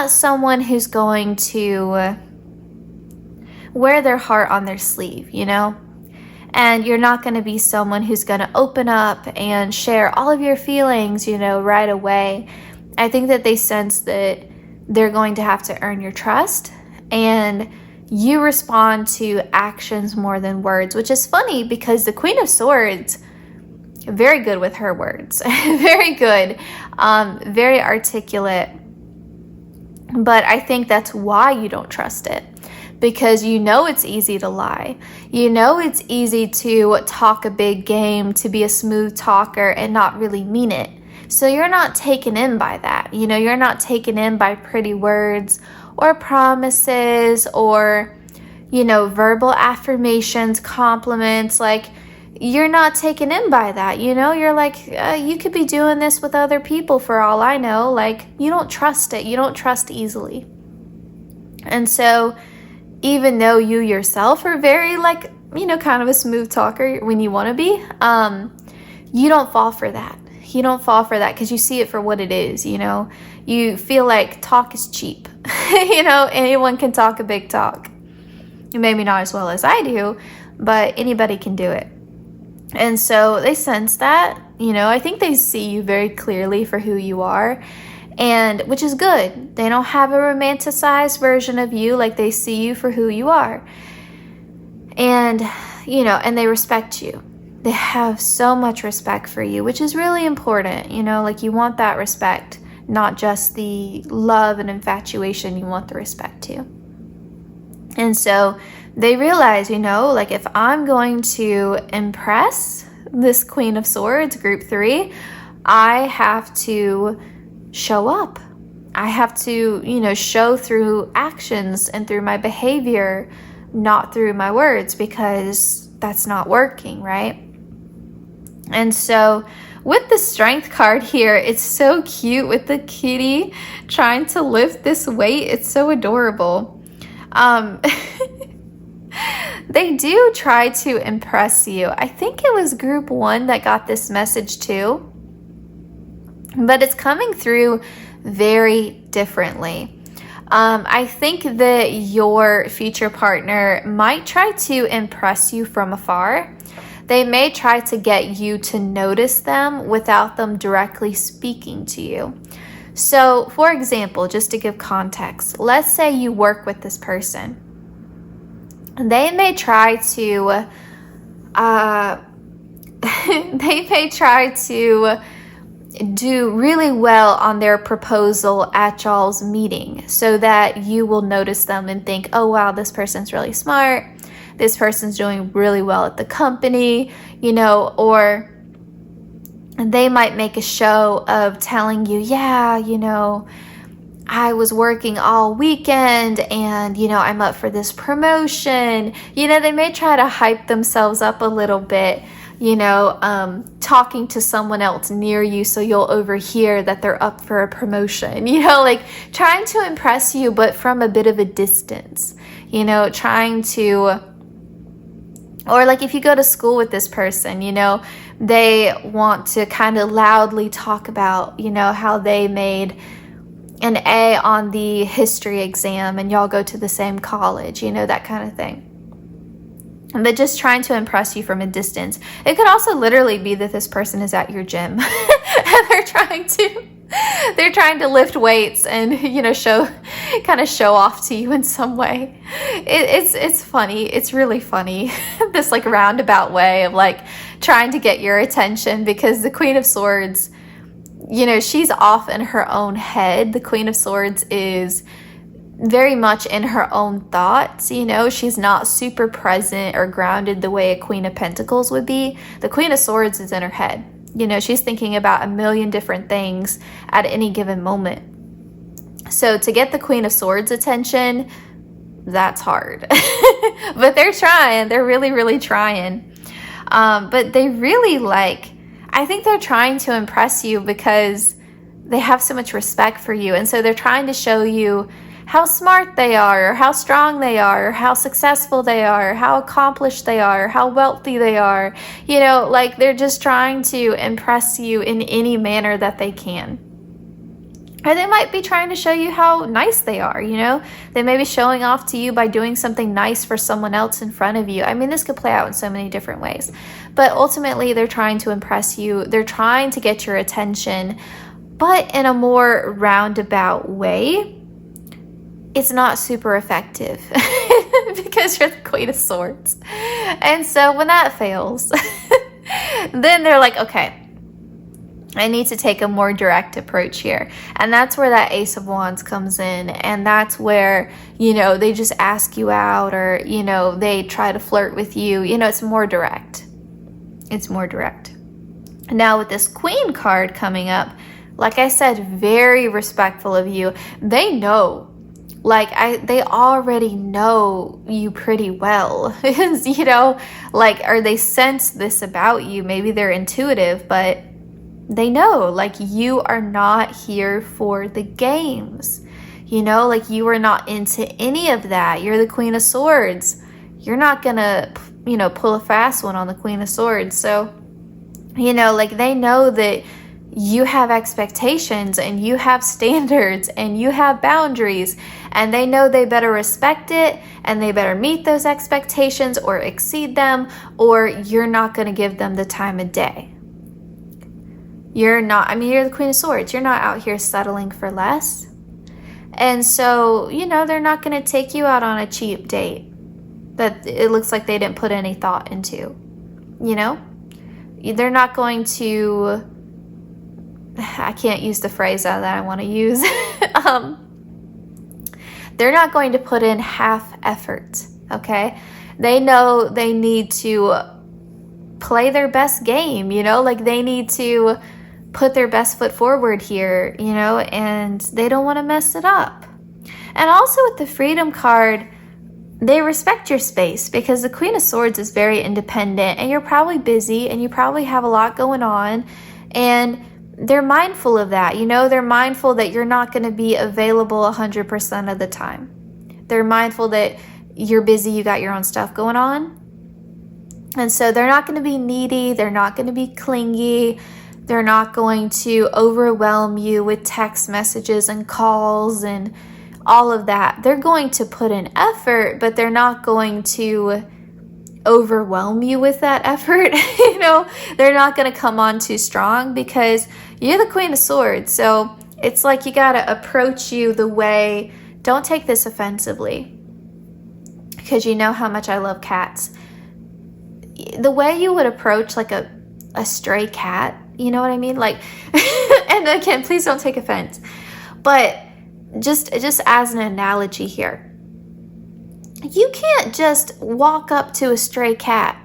someone who's going to wear their heart on their sleeve, you know? And you're not going to be someone who's going to open up and share all of your feelings, you know, right away. I think that they sense that they're going to have to earn your trust, and you respond to actions more than words, which is funny because the Queen of Swords, very good with her words, very good, very articulate. But I think that's why you don't trust it, because you know it's easy to lie. You know it's easy to talk a big game, to be a smooth talker and not really mean it. So you're not taken in by that. You know, you're not taken in by pretty words or promises or, you know, verbal affirmations, compliments. Like, you're not taken in by that. You know, you're like, you could be doing this with other people for all I know. Like, you don't trust it. You don't trust easily. And so even though you yourself are very, like, you know, kind of a smooth talker when you want to be, you don't fall for that. You don't fall for that because you see it for what it is, you know. You feel like talk is cheap. You know, anyone can talk a big talk. Maybe not as well as I do, but anybody can do it. And so they sense that, you know. I think they see you very clearly for who you are, and which is good. They don't have a romanticized version of you. Like, they see you for who you are. And, you know, and they respect you. They have so much respect for you, which is really important. You know, like, you want that respect, not just the love and infatuation. You want the respect too. And so they realize, you know, like, if I'm going to impress this Queen of Swords, group 3, I have to show up. I have to, you know, show through actions and through my behavior, not through my words, because that's not working, right? And so with the Strength card here, it's so cute with the kitty trying to lift this weight. It's so adorable. They do try to impress you. I think it was group 1 that got this message too, but it's coming through very differently. I think that your future partner might try to impress you from afar. They may try to get you to notice them without them directly speaking to you. So, for example, just to give context, let's say you work with this person. They may try to do really well on their proposal at y'all's meeting, so that you will notice them and think, oh wow, this person's really smart, this person's doing really well at the company, you know. Or they might make a show of telling you, yeah, you know, I was working all weekend and, you know, I'm up for this promotion. You know, they may try to hype themselves up a little bit, you know, talking to someone else near you so you'll overhear that they're up for a promotion, you know, like trying to impress you, but from a bit of a distance, you know, trying to, or like if you go to school with this person, you know, they want to kind of loudly talk about, you know, how they made an A on the history exam and y'all go to the same college, you know, that kind of thing. But just trying to impress you from a distance. It could also literally be that this person is at your gym and they're trying to lift weights and, you know, show off to you in some way. It's funny. It's really funny. This like roundabout way of like trying to get your attention, because the Queen of Swords, you know, she's off in her own head. The Queen of Swords is very much in her own thoughts, you know. She's not super present or grounded the way a Queen of Pentacles would be. The Queen of Swords is in her head. You know, she's thinking about a million different things at any given moment. So to get the Queen of Swords attention, that's hard. But they're trying. They're really, really trying. But they really I think they're trying to impress you because they have so much respect for you. And so they're trying to show you how smart they are, or how strong they are, or how successful they are, or how accomplished they are, or how wealthy they are. You know, like they're just trying to impress you in any manner that they can. Or they might be trying to show you how nice they are, you know? They may be showing off to you by doing something nice for someone else in front of you. I mean, this could play out in so many different ways. But ultimately, they're trying to impress you. They're trying to get your attention, but in a more roundabout way. It's not super effective because you're the Queen of Swords. And so when that fails, then they're like, okay, I need to take a more direct approach here. And that's where that Ace of Wands comes in. And that's where, you know, they just ask you out, or, you know, they try to flirt with you. You know, it's more direct. It's more direct. Now with this Queen card coming up, like I said, very respectful of you. They know. They already know you pretty well, you know, like, or they sense this about you. Maybe they're intuitive, but they know, like, you are not here for the games, you know, like you are not into any of that. You're the Queen of Swords. You're not gonna, you know, pull a fast one on the Queen of Swords. So, you know, like they know that you have expectations and you have standards and you have boundaries, and they know they better respect it and they better meet those expectations or exceed them, or you're not going to give them the time of day. You're not, I mean, you're the Queen of Swords. You're not out here settling for less. And so, you know, they're not going to take you out on a cheap date that it looks like they didn't put any thought into, you know? They're not going to, I can't use the phrase that I want to use. They're not going to put in half effort, okay? They know they need to play their best game, you know? Like they need to put their best foot forward here, you know? And they don't want to mess it up. And also with the Freedom card, they respect your space, because the Queen of Swords is very independent, and you're probably busy and you probably have a lot going on, and they're mindful of that. You know, they're mindful that you're not going to be available 100% of the time. They're mindful that you're busy, you got your own stuff going on. And so they're not going to be needy. They're not going to be clingy. They're not going to overwhelm you with text messages and calls and all of that. They're going to put in effort, but they're not going to overwhelm you with that effort. You know, they're not going to come on too strong, because you're the Queen of Swords. So it's like you got to approach you the way, don't take this offensively, because you know how much I love cats. The way you would approach like a stray cat, you know what I mean? Like, and again, please don't take offense, but just as an analogy here, you can't just walk up to a stray cat.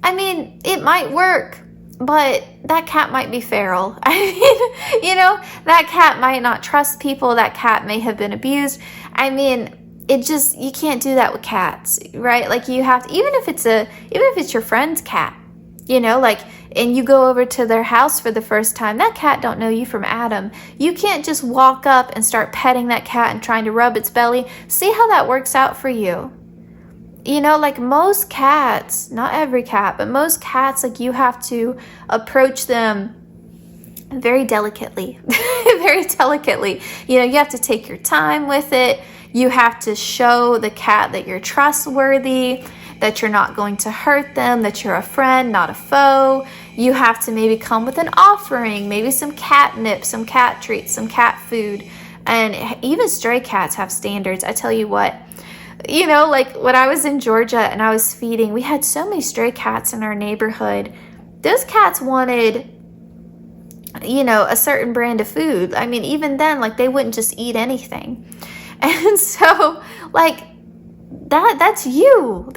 I mean, it might work, but that cat might be feral. I mean, you know, that cat might not trust people. That cat may have been abused. I mean, you can't do that with cats, right? Like you have to, even if it's your friend's cat, you know, like, and you go over to their house for the first time, that cat don't know you from Adam. You can't just walk up and start petting that cat and trying to rub its belly. See how that works out for you. You know, like most cats, not every cat, but most cats, like you have to approach them very delicately, very delicately. You know, you have to take your time with it. You have to show the cat that you're trustworthy, that you're not going to hurt them, that you're a friend, not a foe. You have to maybe come with an offering, maybe some catnip, some cat treats, some cat food. And even stray cats have standards. I tell you what, you know, like when I was in Georgia and I was feeding, we had so many stray cats in our neighborhood. Those cats wanted, you know, a certain brand of food. I mean, even then, like they wouldn't just eat anything. And so like that's you,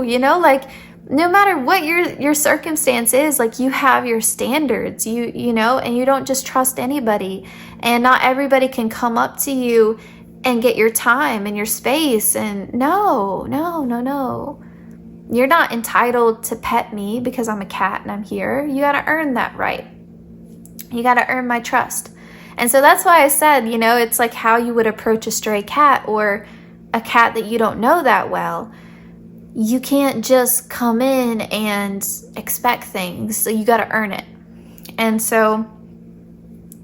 you know, like no matter what your circumstance is, like you have your standards, you know, and you don't just trust anybody, and not everybody can come up to you and get your time and your space. And no, you're not entitled to pet me because I'm a cat and I'm here. You got to earn that right. You got to earn my trust. And so that's why I said, you know, it's like how you would approach a stray cat or a cat that you don't know that well. You can't just come in and expect things, so you got to earn it. And so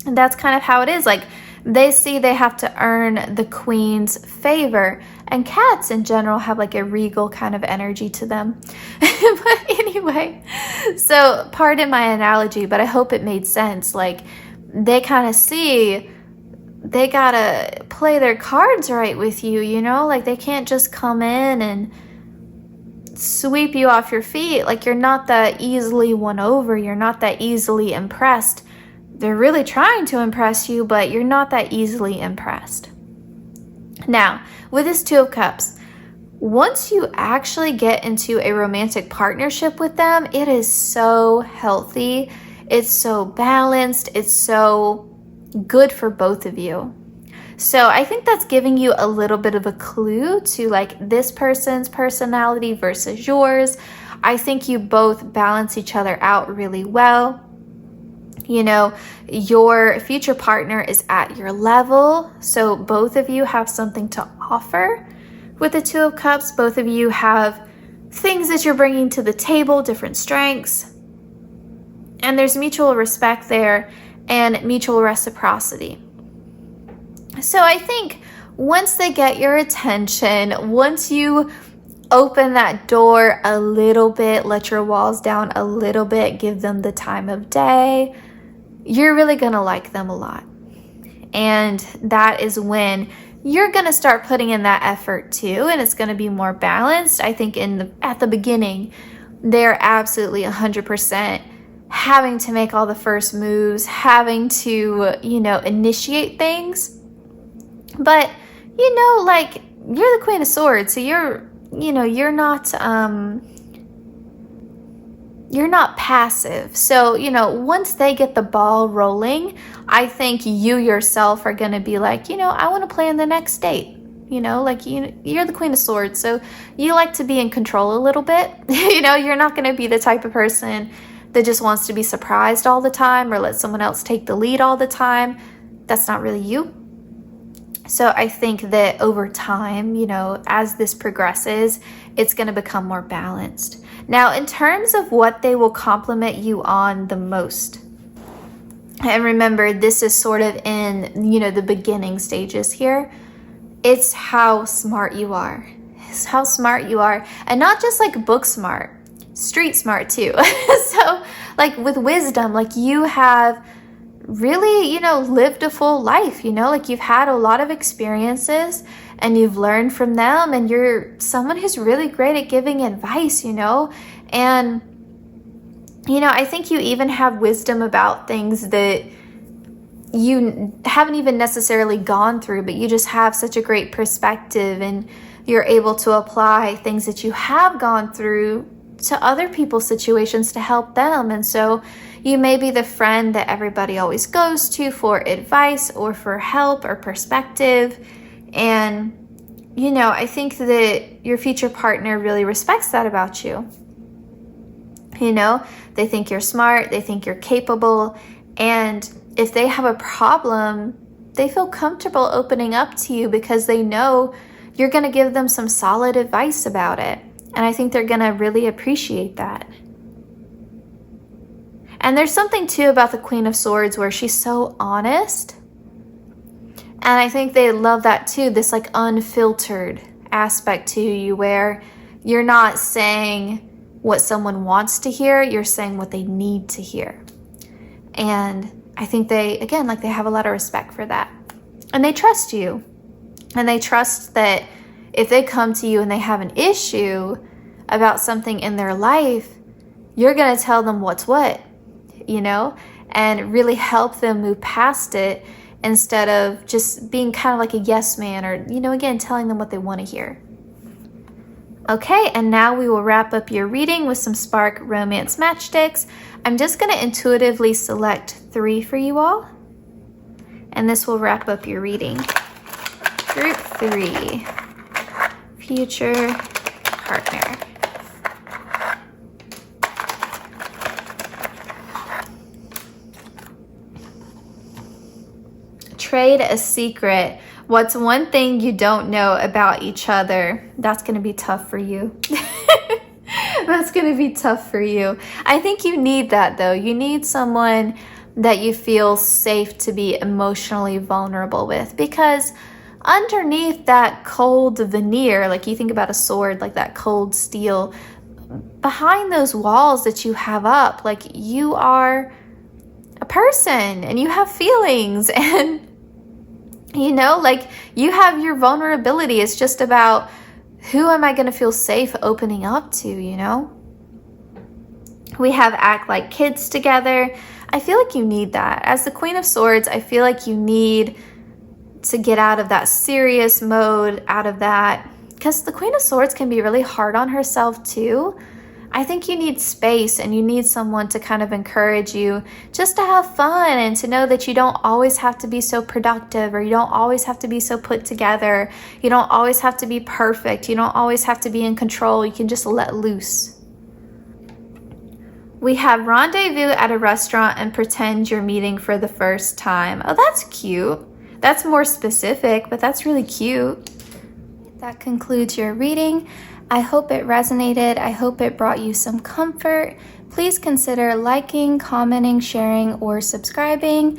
that's kind of how it is. Like, they see they have to earn the queen's favor, and cats in general have like a regal kind of energy to them. But anyway, so pardon my analogy, but I hope it made sense. Like, they kind of see they gotta play their cards right with you, you know? Like, they can't just come in and sweep you off your feet. Like, you're not that easily won over. You're not that easily impressed. They're really trying to impress you, but you're not that easily impressed. Now, with this Two of Cups, once you actually get into a romantic partnership with them, it is so healthy. It's so balanced. It's so good for both of you. So I think that's giving you a little bit of a clue to like this person's personality versus yours. I think you both balance each other out really well. You know, your future partner is at your level, so both of you have something to offer. With the Two of Cups, both of you have things that you're bringing to the table, different strengths, and there's mutual respect there and mutual reciprocity. So I think once they get your attention, once you open that door a little bit, let your walls down a little bit, give them the time of day, you're really going to like them a lot. And that is when you're going to start putting in that effort too, and it's going to be more balanced. I think at the beginning, they're absolutely 100% having to make all the first moves, having to, you know, initiate things. But, you know, like, you're the Queen of Swords, so you're not passive. So, you know, once they get the ball rolling, I think you yourself are going to be like, you know, I want to play in the next date. You know, like, you're the Queen of Swords, so you like to be in control a little bit. You know, you're not going to be the type of person that just wants to be surprised all the time or let someone else take the lead all the time. That's not really you. So I think that over time, you know, as this progresses, it's going to become more balanced. Now, in terms of what they will compliment you on the most, and remember, this is sort of in, you know, the beginning stages here, it's how smart you are. It's how smart you are. And not just like book smart, street smart too. So like with wisdom, like you have really, you know, lived a full life, you know, like you've had a lot of experiences and you've learned from them, and you're someone who's really great at giving advice, you know, and, you know, I think you even have wisdom about things that you haven't even necessarily gone through, but you just have such a great perspective and you're able to apply things that you have gone through to other people's situations to help them. And so you may be the friend that everybody always goes to for advice or for help or perspective. And, you know, I think that your future partner really respects that about you. You know, they think you're smart, they think you're capable, and if they have a problem, they feel comfortable opening up to you because they know you're going to give them some solid advice about it. And I think they're going to really appreciate that. And there's something too about the Queen of Swords where she's so honest. And I think they love that too, this like unfiltered aspect to you where you're not saying what someone wants to hear, you're saying what they need to hear. And I think they, again, like they have a lot of respect for that. And they trust you. And they trust that if they come to you and they have an issue about something in their life, you're going to tell them what's what, you know, and really help them move past it instead of just being kind of like a yes man or, you know, again, telling them what they want to hear. Okay, and now we will wrap up your reading with some Spark Romance Matchsticks. I'm just going to intuitively select 3 for you all, and this will wrap up your reading. Group 3, future partner. trade a secret. What's one thing you don't know about each other? That's going to be tough for you. That's going to be tough for you. I think you need that though. You need someone that you feel safe to be emotionally vulnerable with, because underneath that cold veneer, like you think about a sword, like that cold steel, behind those walls that you have up, like you are a person and you have feelings, and you know, like you have your vulnerability. It's just about, who am I going to feel safe opening up to, you know? We have act like kids together. I feel like you need that. As the Queen of Swords, I feel like you need to get out of that serious mode, out of that, because the Queen of Swords can be really hard on herself too. I think you need space, and you need someone to kind of encourage you just to have fun, and to know that you don't always have to be so productive, or you don't always have to be so put together. You don't always have to be perfect. You don't always have to be in control. You can just let loose. We have rendezvous at a restaurant and pretend you're meeting for the first time. Oh, that's cute. That's more specific, but that's really cute. That concludes your reading. I hope it resonated. I hope it brought you some comfort. Please consider liking, commenting, sharing, or subscribing.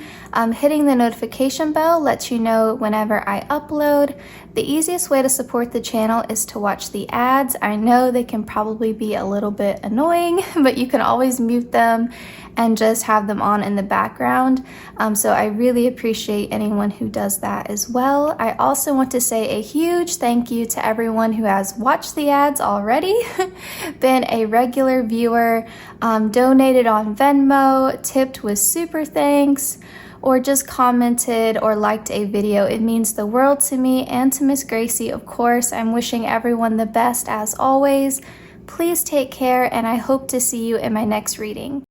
Hitting the notification bell lets you know whenever I upload. The easiest way to support the channel is to watch the ads. I know they can probably be a little bit annoying, but you can always mute them and just have them on in the background. So I really appreciate anyone who does that as well. I also want to say a huge thank you to everyone who has watched the ads already, been a regular viewer, donated on Venmo, tipped with SuperThanks, or just commented or liked a video. It means the world to me and to Miss Gracie, of course. I'm wishing everyone the best as always. Please take care, and I hope to see you in my next reading.